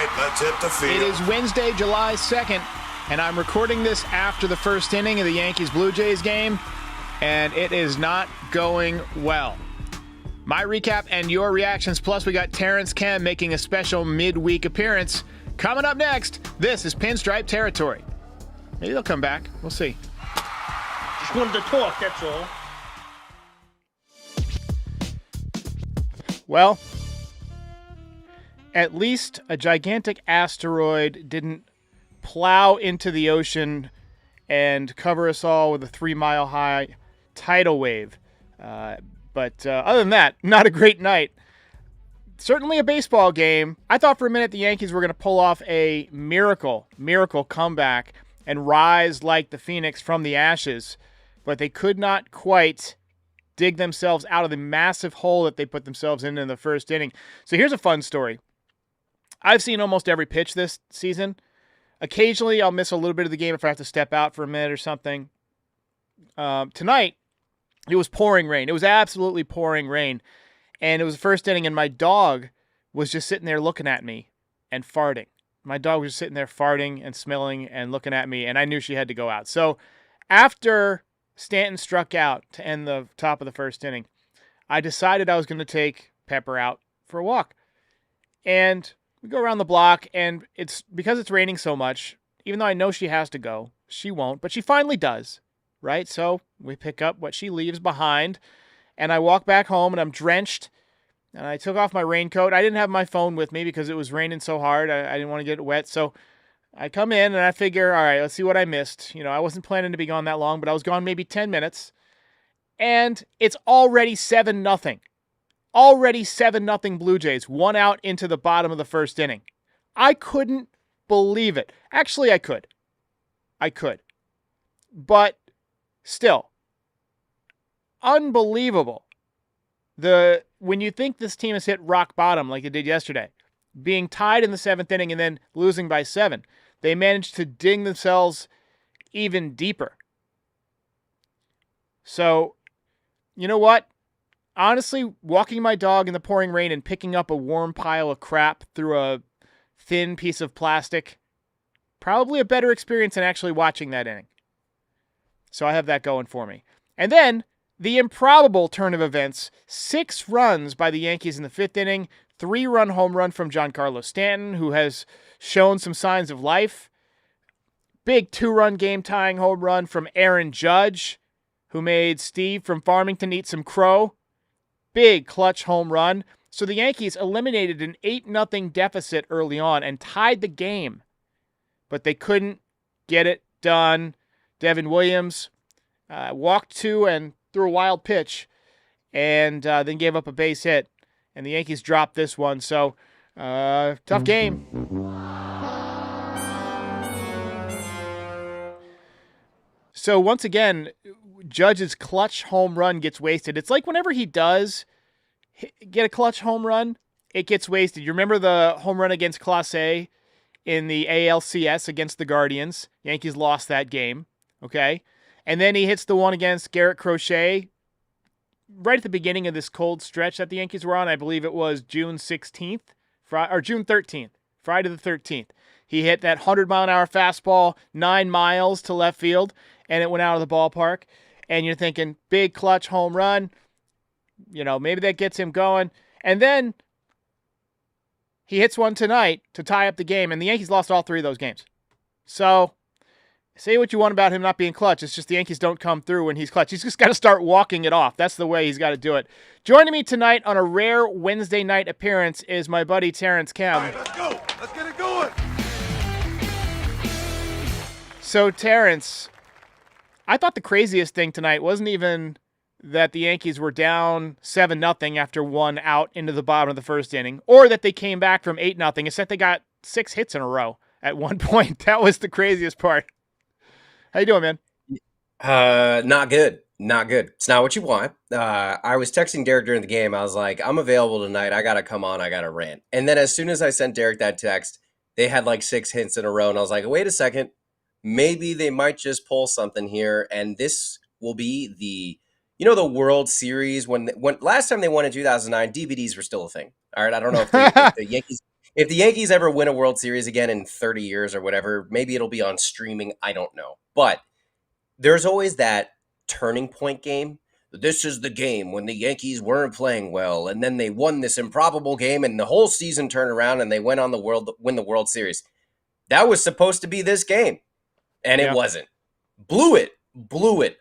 right, let's hit the field. It is Wednesday, July 2nd, and I'm recording this after the first inning of the Yankees-Blue Jays game, and it is not going well. My recap and your reactions, plus we got Terrence Kem making a special midweek appearance. Coming up next, this is Pinstripe Territory. Maybe they'll come back. We'll see. Just wanted to talk, that's all. Well, at least a gigantic asteroid didn't plow into the ocean and cover us all with a 3-mile-high tidal wave. But other than that, not a great night. Certainly a baseball game. I thought for a minute the Yankees were going to pull off a miracle comeback and rise like the Phoenix from the ashes, but they could not quite dig themselves out of the massive hole that they put themselves in the first inning. So here's a fun story. I've seen almost every pitch this season. Occasionally, I'll miss a little bit of the game if I have to step out for a minute or something. Tonight, it was pouring rain. It was absolutely pouring rain. And it was the first inning, and my dog was just sitting there looking at me and farting. My dog was just sitting there farting and smelling and looking at me, and I knew she had to go out. So after Stanton struck out to end the top of the first inning, I decided I was going to take Pepper out for a walk. And we go around the block, and because it's raining so much, even though I know she has to go, she won't, but she finally does, right? So we pick up what she leaves behind, and I walk back home, and I'm drenched, and I took off my raincoat. I didn't have my phone with me because it was raining so hard. I didn't want to get wet, so I come in, and I figure, all right, let's see what I missed. I wasn't planning to be gone that long, but I was gone maybe 10 minutes, and it's already 7-0. Already 7-0 Blue Jays, 1 out into the bottom of the first inning. I couldn't believe it. Actually, I could. But still, unbelievable. When you think this team has hit rock bottom like it did yesterday, being tied in the 7th inning and then losing by 7, they managed to ding themselves even deeper. So, you know what? Honestly, walking my dog in the pouring rain and picking up a warm pile of crap through a thin piece of plastic, probably a better experience than actually watching that inning. So I have that going for me. And then the improbable turn of events, 6 runs by the Yankees in the 5th inning, 3-run home run from Giancarlo Stanton, who has shown some signs of life. Big 2-run game-tying home run from Aaron Judge, who made Steve from Farmington eat some crow. Big clutch home run. So the Yankees eliminated an 8-0 deficit early on and tied the game. But they couldn't get it done. Devin Williams walked 2 and threw a wild pitch and then gave up a base hit. And the Yankees dropped this one. So, tough game. So once again, Judge's clutch home run gets wasted. It's like whenever he does get a clutch home run, it gets wasted. You remember the home run against Clase in the ALCS against the Guardians? Yankees lost that game, okay? And then he hits the one against Garrett Crochet right at the beginning of this cold stretch that the Yankees were on. I believe it was June 16th, or June 13th, Friday the 13th. He hit that 100-mile-an-hour fastball 9 miles to left field, and it went out of the ballpark. And you're thinking, big clutch home run. Maybe that gets him going. And then he hits one tonight to tie up the game, and the Yankees lost all 3 of those games. So, say what you want about him not being clutch. It's just the Yankees don't come through when he's clutch. He's just got to start walking it off. That's the way he's got to do it. Joining me tonight on a rare Wednesday night appearance is my buddy Terrence Kem. All right, let's go. Let's get it going. So, Terrence, I thought the craziest thing tonight wasn't even that the Yankees were down 7-0 after 1 out into the bottom of the first inning, or that they came back from 8-0. It's that they got 6 hits in a row at one point. That was the craziest part. How you doing, man? Not good. It's not what you want. I was texting Derek during the game. I was like, I'm available tonight. I got to come on. I got to rant. And then as soon as I sent Derek that text, they had like 6 hits in a row. And I was like, wait a second. Maybe they might just pull something here. And this will be the World Series when last time they won in 2009, DVDs were still a thing. All right. I don't know if the If the Yankees ever win a World Series again in 30 years or whatever, maybe it'll be on streaming. I don't know. But there's always that turning point game. This is the game when the Yankees weren't playing well, and then they won this improbable game, and the whole season turned around, and they went on win the World Series. That was supposed to be this game, and it wasn't. Blew it.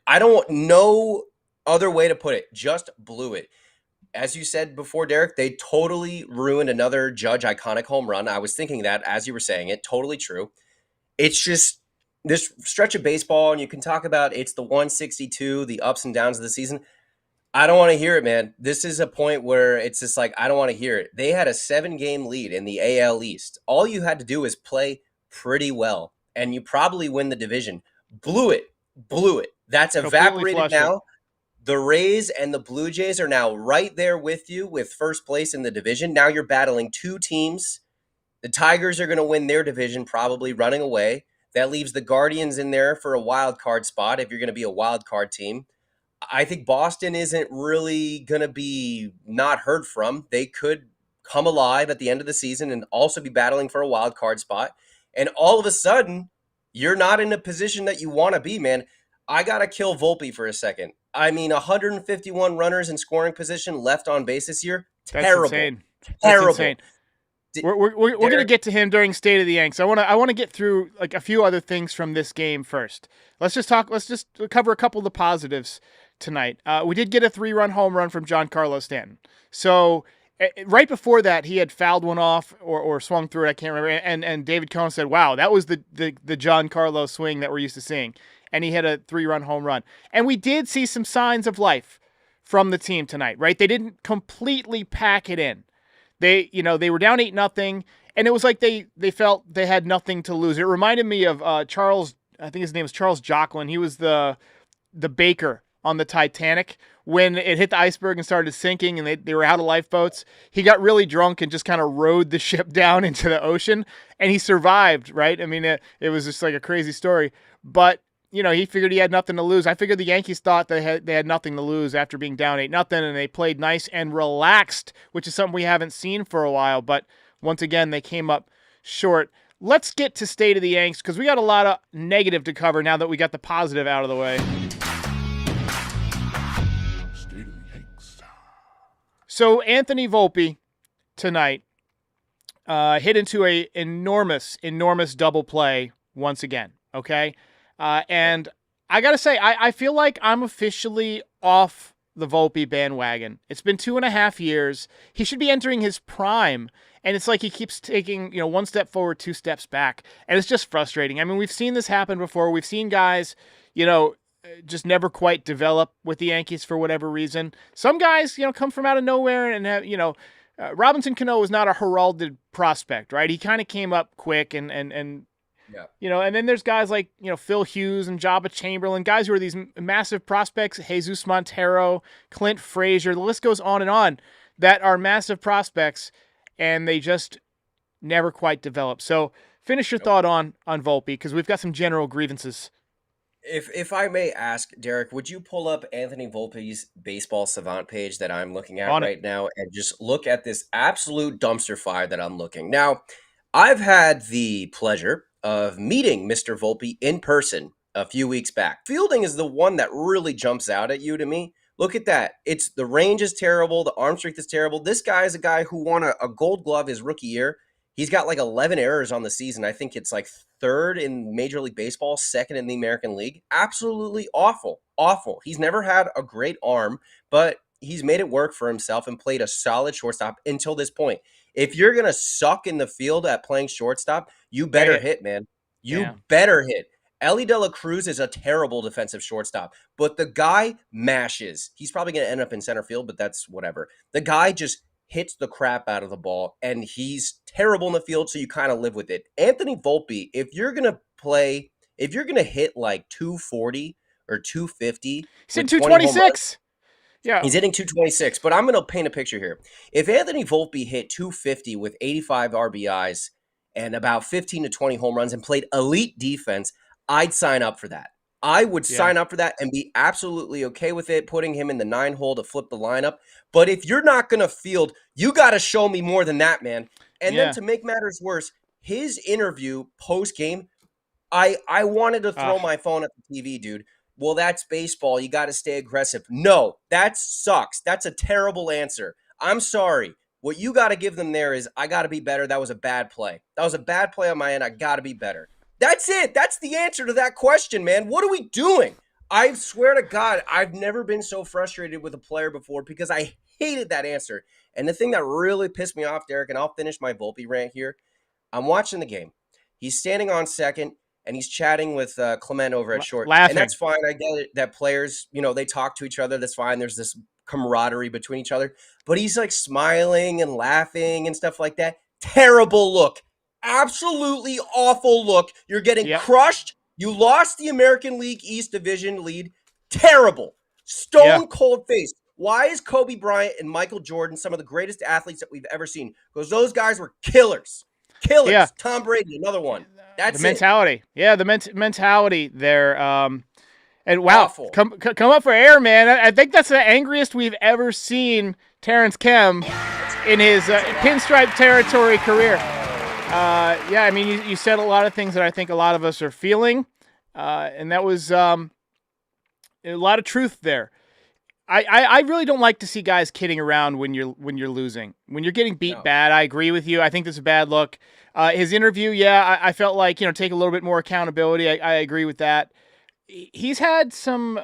I don't know other way to put it. Just blew it. As you said before, Derek, they totally ruined another Judge iconic home run. I was thinking that as you were saying it. Totally true. It's just this stretch of baseball, and you can talk about it's the 162, the ups and downs of the season. I don't want to hear it, man. This is a point where it's just like, I don't want to hear it. They had a 7-game lead in the AL East. All you had to do is play pretty well, and you probably win the division. Blew it. That's evaporated now. The Rays and the Blue Jays are now right there with you with first place in the division. Now you're battling two teams. The Tigers are going to win their division, probably running away. That leaves the Guardians in there for a wild card spot if you're going to be a wild card team. I think Boston isn't really going to be not heard from. They could come alive at the end of the season and also be battling for a wild card spot. And all of a sudden, you're not in a position that you want to be, man. I got to kill Volpe for a second. I mean, 151 runners in scoring position left on base this year. Terrible. That's insane. Terrible. That's insane. We're going to get to him during State of the Yanks. I want to get through like a few other things from this game first. Let's just cover a couple of the positives tonight. We did get a 3-run home run from Giancarlo Stanton. So right before that, he had fouled one off or swung through it. I can't remember. And David Cohn said, "Wow, that was the Giancarlo swing that we're used to seeing." And he hit a 3-run home run. And we did see some signs of life from the team tonight, right? They didn't completely pack it in. They were down 8-0, and it was like they felt they had nothing to lose. It reminded me of Charles, I think his name was Charles Jocelyn. He was the baker on the Titanic when it hit the iceberg and started sinking, and they were out of lifeboats. He got really drunk and just kind of rode the ship down into the ocean, and he survived, right? I mean, it was just like a crazy story. But he figured he had nothing to lose. I figured the Yankees thought they had nothing to lose after being down 8-0, and they played nice and relaxed, which is something we haven't seen for a while. But once again, they came up short. Let's get to State of the Yanks because we got a lot of negative to cover now that we got the positive out of the way. State of the Yanks. So Anthony Volpe tonight hit into a enormous double play once again. Okay. And I got to say, I feel like I'm officially off the Volpe bandwagon. It's been 2.5 years. He should be entering his prime. And it's like he keeps taking, one step forward, 2 steps back. And it's just frustrating. I mean, we've seen this happen before. We've seen guys, just never quite develop with the Yankees for whatever reason. Some guys, come from out of nowhere and have, Robinson Cano was not a heralded prospect, right? He kind of came up quick and yeah. And then there's guys like, Phil Hughes and Jabba Chamberlain, guys who are these massive prospects, Jesus Montero, Clint Frazier, the list goes on, that are massive prospects, and they just never quite develop. So finish your thought on Volpe, because we've got some general grievances. If I may ask, Derek, would you pull up Anthony Volpe's Baseball Savant page that I'm looking at right now and just look at this absolute dumpster fire that I'm looking? Now, I've had the pleasure of meeting Mr. Volpe in person a few weeks back. Fielding is the one that really jumps out at you to me. Look at that. The range is terrible. The arm strength is terrible. This guy is a guy who won a gold glove his rookie year. He's got like 11 errors on the season. I think it's like 3rd in Major League Baseball, 2nd in the American League. Absolutely awful. Awful. He's never had a great arm, but he's made it work for himself and played a solid shortstop until this point. If you're going to suck in the field at playing shortstop, you better hit, man. You better hit. Ellie De La Cruz is a terrible defensive shortstop, but the guy mashes. He's probably going to end up in center field, but that's whatever. The guy just hits the crap out of the ball, and he's terrible in the field, so you kind of live with it. Anthony Volpe, if you're going to hit like 240 or 250. He's in 226. Yeah. He's hitting 226, but I'm going to paint a picture here. If Anthony Volpe hit 250 with 85 RBIs and about 15 to 20 home runs and played elite defense, I'd sign up for that. I would sign up for that and be absolutely okay with it, putting him in the 9 hole to flip the lineup. But if you're not going to field, you got to show me more than that, man. And then to make matters worse, his interview post game, I wanted to throw my phone at the TV, dude. Well, that's baseball. You got to stay aggressive. No, that sucks. That's a terrible answer. I'm sorry. What you got to give them there is, I got to be better. That was a bad play. That was a bad play on my end. I got to be better. That's it. That's the answer to that question, man. What are we doing? I swear to God, I've never been so frustrated with a player before because I hated that answer. And the thing that really pissed me off, Derek, and I'll finish my Volpe rant here. I'm watching the game. He's standing on second, and he's chatting with Clement over at short. Laughing. And that's fine. I get it that players, they talk to each other. That's fine. There's this camaraderie between each other. But he's like smiling and laughing and stuff like that. Terrible look. Absolutely awful look. You're getting crushed. You lost the American League East Division lead. Terrible. Stone cold face. Why is Kobe Bryant and Michael Jordan some of the greatest athletes that we've ever seen? Because those guys were killers. Killers. Yeah. Tom Brady, another one. That's the mentality. Yeah, the mentality there. And wow, awful. Come up for air, man. I think that's the angriest we've ever seen Terrence Kemp in his Pinstripe Territory career. Yeah, I mean, you said a lot of things that I think a lot of us are feeling, and that was a lot of truth there. I really don't like to see guys kidding around when you're losing. When you're getting beat bad, I agree with you. I think this is a bad look. His interview, I felt like, take a little bit more accountability. I agree with that. He's had some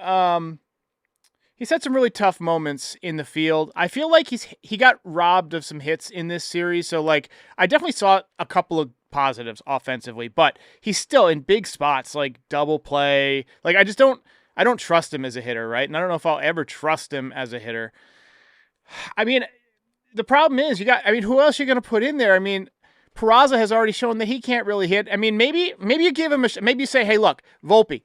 really tough moments in the field. I feel like he got robbed of some hits in this series. So like I definitely saw a couple of positives offensively, but he's still in big spots like double play. Like I don't trust him as a hitter, right? And I don't know if I'll ever trust him as a hitter. I mean, the problem is who else are you going to put in there? I mean, Peraza has already shown that he can't really hit. I mean, maybe you give him maybe you say, hey, look, Volpe,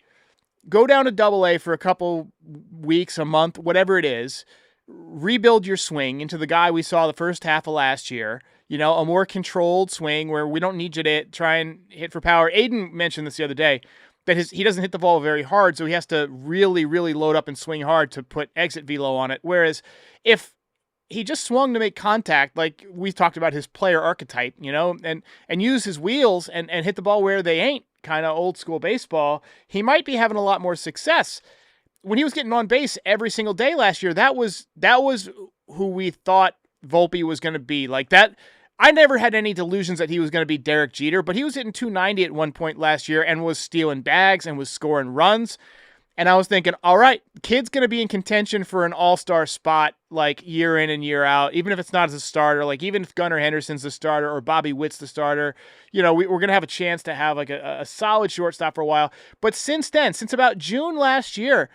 go down to Double-A for a couple weeks, a month, whatever it is. Rebuild your swing into the guy we saw the first half of last year. A more controlled swing where we don't need you to try and hit for power. Aiden mentioned this the other day, that he doesn't hit the ball very hard, so he has to really, really load up and swing hard to put exit velo on it. Whereas if he just swung to make contact, like we talked about his player archetype, and use his wheels and hit the ball where they ain't, kind of old school baseball, he might be having a lot more success. When he was getting on base every single day last year, that was who we thought Volpe was going to be. Like that, I never had any delusions that he was going to be Derek Jeter, but he was hitting 290 at one point last year and was stealing bags and was scoring runs. And I was thinking, all right, kid's going to be in contention for an all-star spot like year in and year out, even if it's not as a starter, like even if Gunnar Henderson's the starter or Bobby Witt's the starter, we're going to have a chance to have like a solid shortstop for a while. But since then, since about June last year,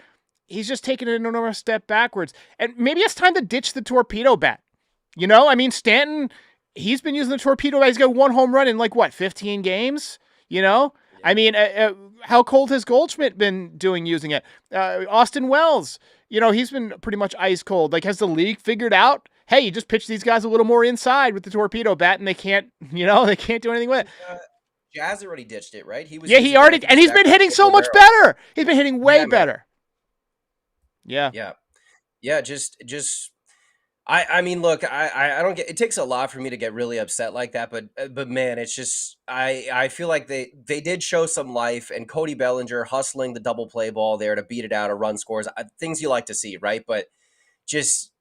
he's just taken an enormous step backwards. And maybe it's time to ditch the torpedo bat. I mean, Stanton, he's been using the torpedo bat. He's got one home run in 15 games, I mean, how cold has Goldschmidt been using it? Austin Wells, he's been pretty much ice cold. Like, has the league figured out, hey, you just pitch these guys a little more inside with the torpedo bat and they can't, they can't do anything with it. Jazz already ditched it, right? He already, and he's been hitting so much better. He's been hitting way better. Yeah. Just I mean, look, I don't get, it takes a lot for me to get really upset like that, but man, it's just, I feel like they did show some life, and Cody Bellinger hustling the double play ball there to beat it out of run scores, things you like to see, right? But just,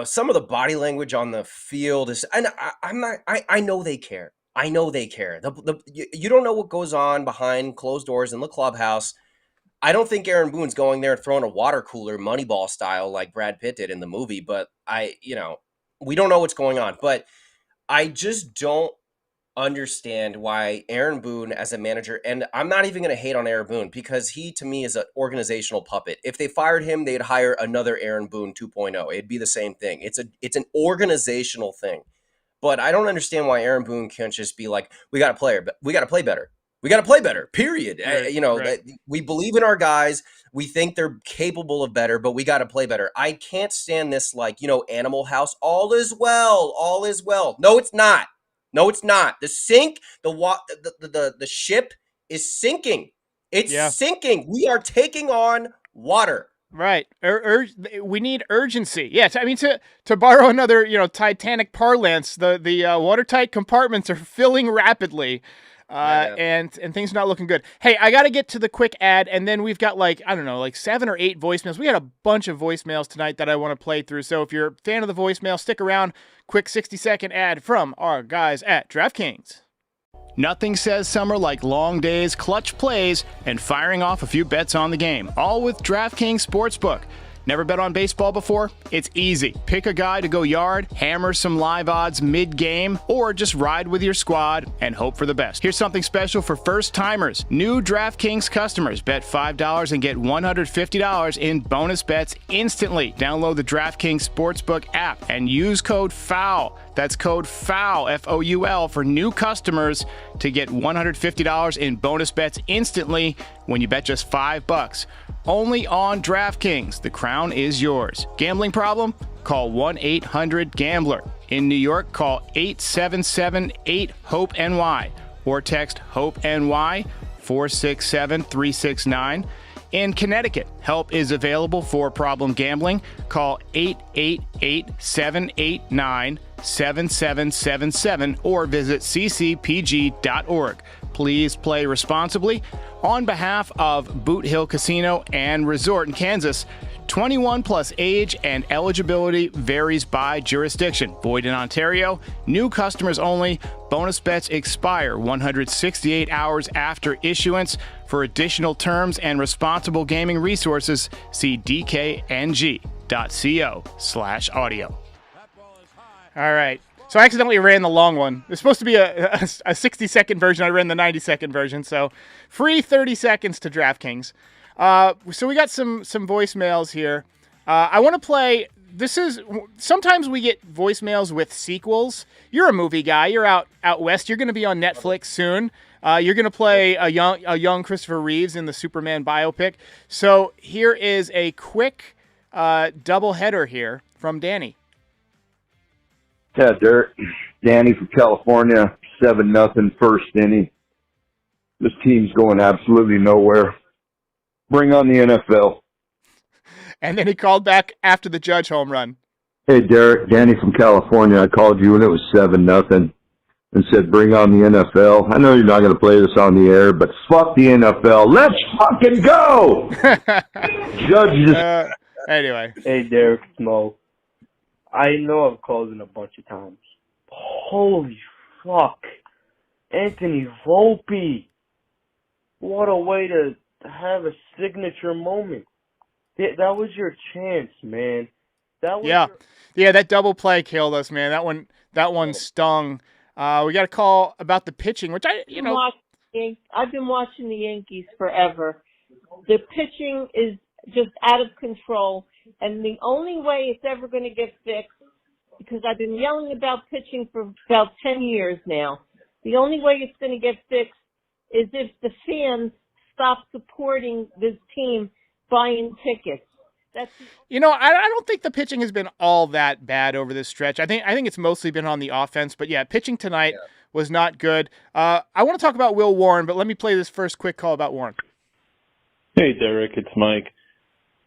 some of the body language on the field is, and I know they care. I know they care. You don't know what goes on behind closed doors in the clubhouse. I don't think Aaron Boone's going there and throwing a water cooler Moneyball style like Brad Pitt did in the movie, but we don't know what's going on. But I just don't understand why Aaron Boone as a manager, and I'm not even going to hate on Aaron Boone because he, to me, is an organizational puppet. If they fired him, they'd hire another Aaron Boone 2.0. It'd be the same thing. It's an organizational thing. But I don't understand why Aaron Boone can't just be like, we got to play better. We got to play better, period. Right. We believe in our guys. We think they're capable of better, but we got to play better. I can't stand this, Animal House. All is well. All is well. No, it's not. No, it's not. The ship is sinking. It's sinking. We are taking on water. Right. We need urgency. Yes. I mean, to borrow another, Titanic parlance, the watertight compartments are filling rapidly. And things are not looking good. Hey, I got to get to the quick ad, and then we've got like 7 or 8 voicemails. We got a bunch of voicemails tonight that I want to play through. So if you're a fan of the voicemail, stick around. Quick 60-second ad from our guys at DraftKings. Nothing says summer like long days, clutch plays, and firing off a few bets on the game. All with DraftKings Sportsbook. Never bet on baseball before? It's easy. Pick a guy to go yard, hammer some live odds mid-game, or just ride with your squad and hope for the best. Here's something special for first-timers. New DraftKings customers bet $5 and get $150 in bonus bets instantly. Download the DraftKings Sportsbook app and use code FOUL. That's code FOUL, F-O-U-L, for new customers to get $150 in bonus bets instantly when you bet just $5. Only on DraftKings. The crown is yours. Gambling problem? Call 1-800-GAMBLER. In New York, call 877-8-HOPE-NY or text HOPE-NY 467-369. In Connecticut, help is available for problem gambling. Call 888-789-7777 or visit ccpg.org. Please play responsibly. On behalf of Boot Hill Casino and Resort in Kansas, 21 plus age and eligibility varies by jurisdiction. Void in Ontario. New customers only. Bonus bets expire 168 hours after issuance. For additional terms and responsible gaming resources, see dkng.co/audio. All right. So I accidentally ran the long one. It's supposed to be a 60-second version. I ran the 90-second version. So free 30 seconds to DraftKings. So we got some voicemails here. I want to play. Sometimes we get voicemails with sequels. You're a movie guy. You're out west. You're going to be on Netflix soon. You're going to play a young Christopher Reeves in the Superman biopic. So here is a quick doubleheader here from Danny. Yeah, Derek. Danny from California, 7-0 first inning. This team's going absolutely nowhere. Bring on the NFL. And then he called back after the Judge home run. Hey, Derek. Danny from California. I called you when it was 7-0 and said, bring on the NFL. I know you're not going to play this on the air, but fuck the NFL. Let's fucking go! Judge just... Anyway. Hey, Derek, it's Mo. I know I've called in a bunch of times. Holy fuck. Anthony Volpe. What a way to have a signature moment. That was your chance, man. Yeah, that double play killed us, man. That one stung. We got a call about the pitching, which I've been watching the Yankees forever. The pitching is just out of control, and the only way it's ever going to get fixed, because I've been yelling about pitching for about 10 years now, the only way it's going to get fixed is if the fans stop supporting this team buying tickets. I don't think the pitching has been all that bad over this stretch. I think it's mostly been on the offense, but yeah, pitching tonight was not good. I want to talk about Will Warren, but let me play this first quick call about Warren. Hey, Derek, it's Mike.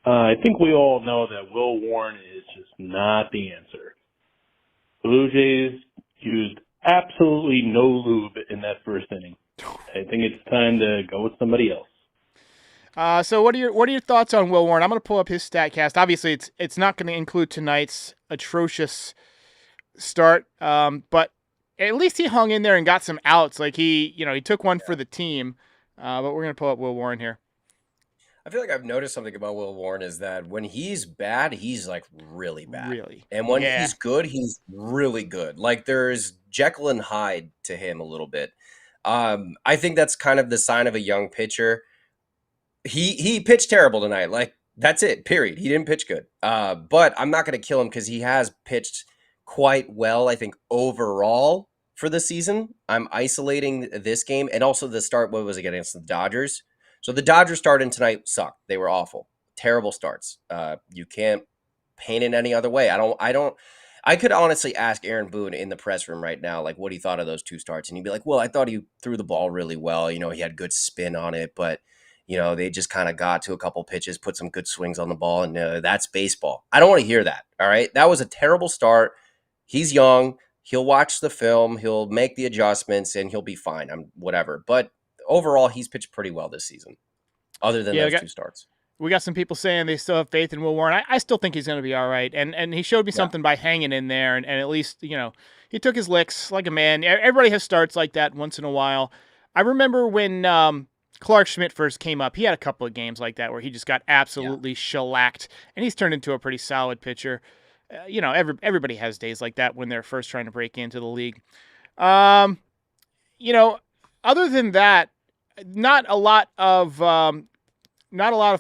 I think we all know that Will Warren is just not the answer. Blue Jays used absolutely no lube in that first inning. I think it's time to go with somebody else. So what are your thoughts on Will Warren? I'm going to pull up his StatCast. Obviously, it's not going to include tonight's atrocious start, but at least he hung in there and got some outs. Like he took one for the team. But we're going to pull up Will Warren here. I feel like I've noticed something about Will Warren is that when he's bad, he's like really bad. Really? And when he's good, he's really good. Like there's Jekyll and Hyde to him a little bit. I think that's kind of the sign of a young pitcher. He pitched terrible tonight. Like that's it, period. He didn't pitch good. But I'm not going to kill him because he has pitched quite well, I think, overall for the season. I'm isolating this game and also the start, what was it, against the Dodgers? So the Dodgers starting tonight sucked. They were awful. Terrible starts. You can't paint it any other way. I could honestly ask Aaron Boone in the press room right now, like what he thought of those two starts. And he'd be like, well, I thought he threw the ball really well. He had good spin on it, but they just kind of got to a couple pitches, put some good swings on the ball, and that's baseball. I don't want to hear that. All right. That was a terrible start. He's young. He'll watch the film. He'll make the adjustments, and he'll be fine. Whatever. But overall, he's pitched pretty well this season, other than those 2 starts. We got some people saying they still have faith in Will Warren. I still think he's going to be all right. And he showed me something by hanging in there. And at least, he took his licks like a man. Everybody has starts like that once in a while. I remember when Clark Schmidt first came up, he had a couple of games like that where he just got absolutely shellacked. And he's turned into a pretty solid pitcher. Everybody has days like that when they're first trying to break into the league. Other than that, not a lot of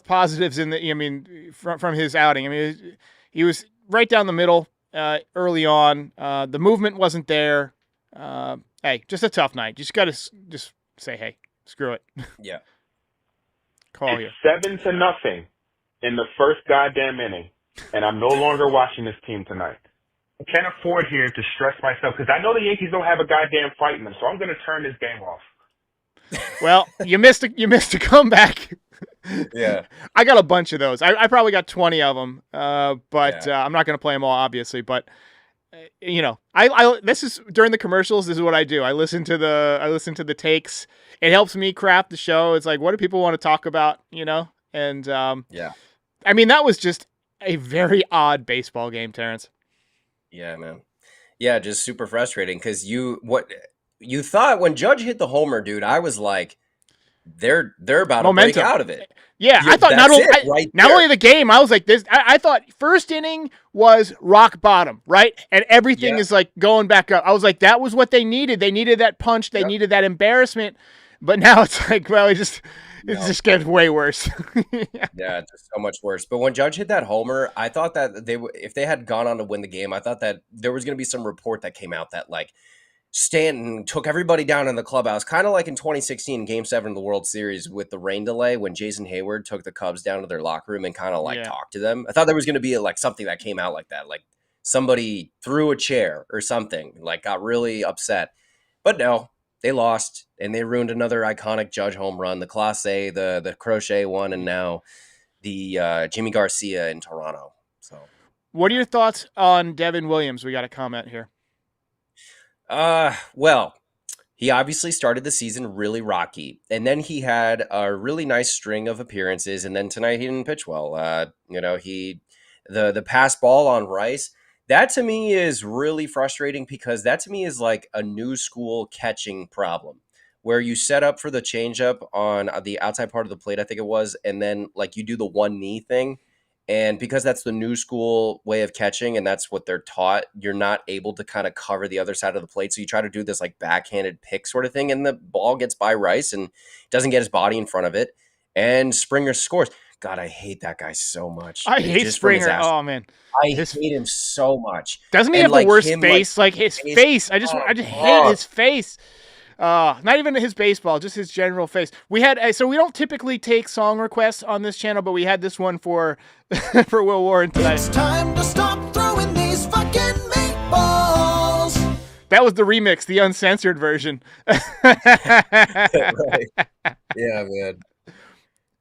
positives from his outing. I mean, he was right down the middle early on. The movement wasn't there. Hey, just a tough night. You just got to just say, hey, screw it. Yeah. It's 7-0 in the first goddamn inning, and I'm no longer watching this team tonight. I can't afford here to stress myself because I know the Yankees don't have a goddamn fight in them, so I'm going to turn this game off. Well, you missed a comeback. Yeah, I got a bunch of those. I probably got 20 of them, but I'm not going to play them all, obviously. But I this is during the commercials. This is what I do. I listen to the takes. It helps me craft the show. It's like, what do people want to talk about? And I mean, that was just a very odd baseball game, Terrence. Yeah, man. Yeah, just super frustrating because you thought when Judge hit the homer, dude, I was like, they're about to break out of it. Yeah, I thought not only the game, I was like this. I thought first inning was rock bottom, right? And everything is like going back up. I was like, that was what they needed. They needed that punch. They needed that embarrassment. But now it's like, well, it just gets way worse. Yeah, it's just so much worse. But when Judge hit that homer, I thought that if they had gone on to win the game, I thought that there was going to be some report that came out that like Stanton took everybody down in the clubhouse, kind of like in 2016 Game 7 of the World Series with the rain delay when Jason Hayward took the Cubs down to their locker room and kind of talked to them. I thought there was going to be like something that came out like that, like somebody threw a chair or something, like got really upset. But no, they lost and they ruined another iconic Judge home run, the Clase, the Crochet one, and now the Jimmy Garcia in Toronto. So, what are your thoughts on Devin Williams? We got a comment here. Well, he obviously started the season really rocky, and then he had a really nice string of appearances, and then tonight he didn't pitch well. The pass ball on Rice, that to me is really frustrating because that to me is like a new school catching problem where you set up for the changeup on the outside part of the plate, I think it was, and then like you do the one knee thing. And because that's the new school way of catching and that's what they're taught, you're not able to kind of cover the other side of the plate. So you try to do this like backhanded pick sort of thing and the ball gets by Rice and doesn't get his body in front of it. And Springer scores. God, I hate that guy so much. I hate Springer. Oh, man. I hate him so much. Doesn't he have the worst face? Like his face. I just hate his face. Not even his baseball, just his general face. We had so we don't typically take song requests on this channel, but we had this one for for Will Warren tonight. It's time to stop throwing these fucking meatballs. That was the remix, the uncensored version. Right. Yeah, man.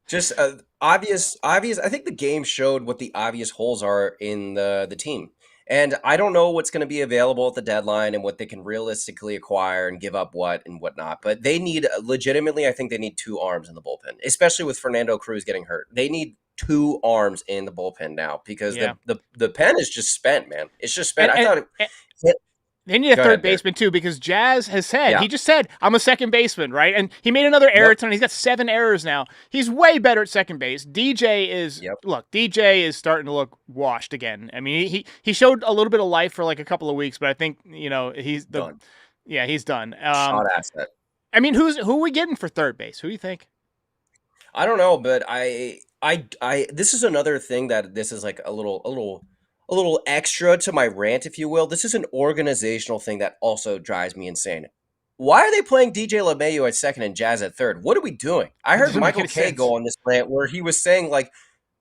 Just obvious. I think the game showed what the obvious holes are in the team. And I don't know what's going to be available at the deadline and what they can realistically acquire and give up what and whatnot. But they need legitimately, I think they need 2 arms in the bullpen, especially with Fernando Cruz getting hurt. They need 2 arms in the bullpen now because the pen is just spent, man. It's just spent. They need a third baseman, too, because Jazz has said, he just said, I'm a second baseman, right? And he made another error tonight. He's got 7 errors now. He's way better at second base. DJ is, DJ is starting to look washed again. I mean, he showed a little bit of life for like a couple of weeks, but I think, he's done. Yeah, he's done. Shot asset. I mean, who are we getting for third base? Who do you think? I don't know, but I this is another thing that this is like a little extra to my rant, if you will. This is an organizational thing that also drives me insane. Why are they playing DJ LeMahieu at second and Jazz at third? What are we doing? I heard Michael Kay go on this rant where he was saying, like,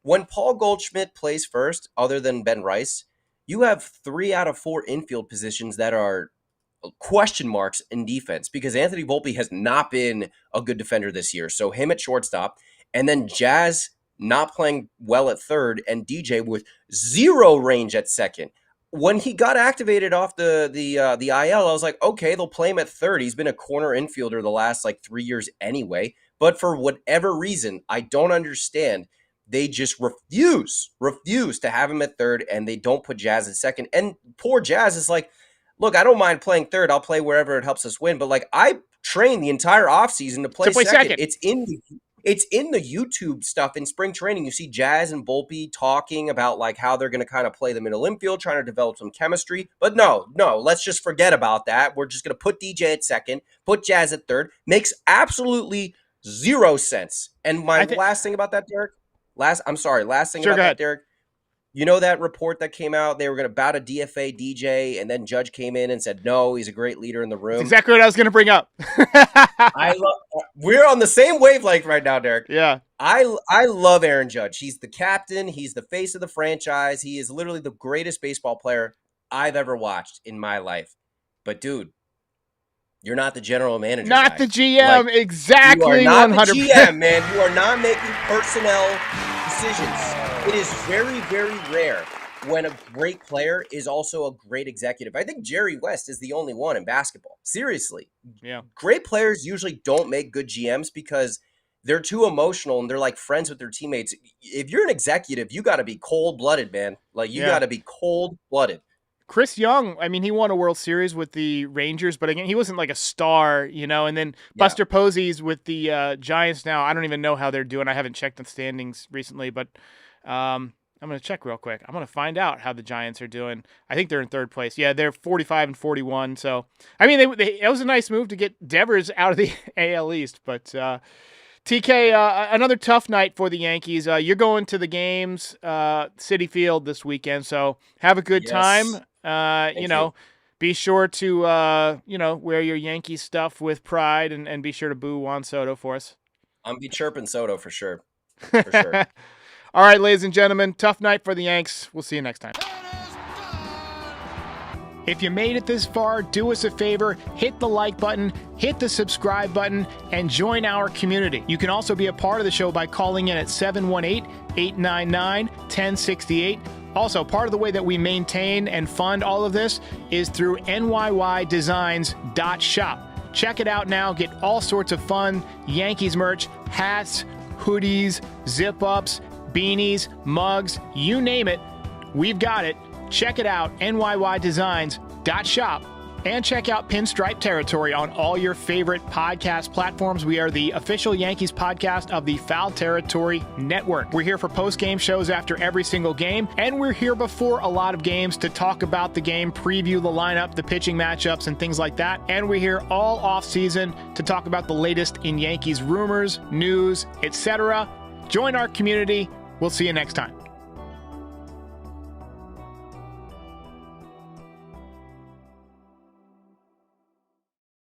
when Paul Goldschmidt plays first, other than Ben Rice, you have 3 out of 4 infield positions that are question marks in defense because Anthony Volpe has not been a good defender this year. So him at shortstop, And then Jazz not playing well at third, and DJ with 0 range at second. When he got activated off the IL, I was like, okay, they'll play him at third. He's been a corner infielder the last 3 years anyway. But for whatever reason, I don't understand. They just refuse to have him at third, and they don't put Jazz at second. And poor Jazz is like, look, I don't mind playing third. I'll play wherever it helps us win. But I trained the entire offseason to play second. It's in the YouTube stuff in spring training. You see Jazz and Volpe talking about how they're going to kind of play the middle infield, trying to develop some chemistry. But no, let's just forget about that. We're just going to put DJ at second, put Jazz at third. Makes absolutely 0 sense. And last thing about that, Derek. Last thing about that, Derek. You know that report that came out? They were going to bout a DFA DJ, and then Judge came in and said, no, he's a great leader in the room. That's exactly what I was going to bring up. We're on the same wavelength right now, Derek. Yeah. I love Aaron Judge. He's the captain. He's the face of the franchise. He is literally the greatest baseball player I've ever watched in my life. But, dude, you're not the general manager. Not the GM. Exactly. You are not 100%. the GM, man. You are not making personnel decisions. It is very, very rare when a great player is also a great executive. I think Jerry West is the only one in basketball. Seriously. Yeah. Great players usually don't make good GMs because they're too emotional and they're friends with their teammates. If you're an executive, you got to be cold-blooded, man. You got to be cold-blooded. Chris Young, I mean, he won a World Series with the Rangers, but again, he wasn't a star, and then Buster Posey's with the Giants now. I don't even know how they're doing. I haven't checked the standings recently, but I'm going to check real quick. I'm going to find out how the Giants are doing. I think they're in third place. Yeah, they're 45 and 41. So, I mean, it was a nice move to get Devers out of the AL East, but TK, another tough night for the Yankees. You're going to the games, Citi Field this weekend, so have a good time. Be sure to, wear your Yankees stuff with pride and be sure to boo Juan Soto for us. I'm be chirping Soto for sure. For sure. All right, ladies and gentlemen, tough night for the Yanks. We'll see you next time. If you made it this far, do us a favor, hit the like button, hit the subscribe button, and join our community. You can also be a part of the show by calling in at 718-899-1068. Also, part of the way that we maintain and fund all of this is through NYYDesigns.shop. Check it out now. Get all sorts of fun Yankees merch, hats, hoodies, zip-ups, beanies, mugs, you name it. We've got it. Check it out, NYYDesigns.shop. And check out Pinstripe Territory on all your favorite podcast platforms. We are the official Yankees podcast of the Foul Territory Network. We're here for post-game shows after every single game, and we're here before a lot of games to talk about the game, preview the lineup, the pitching matchups, and things like that. And we're here all off-season to talk about the latest in Yankees rumors, news, etc. Join our community. We'll see you next time.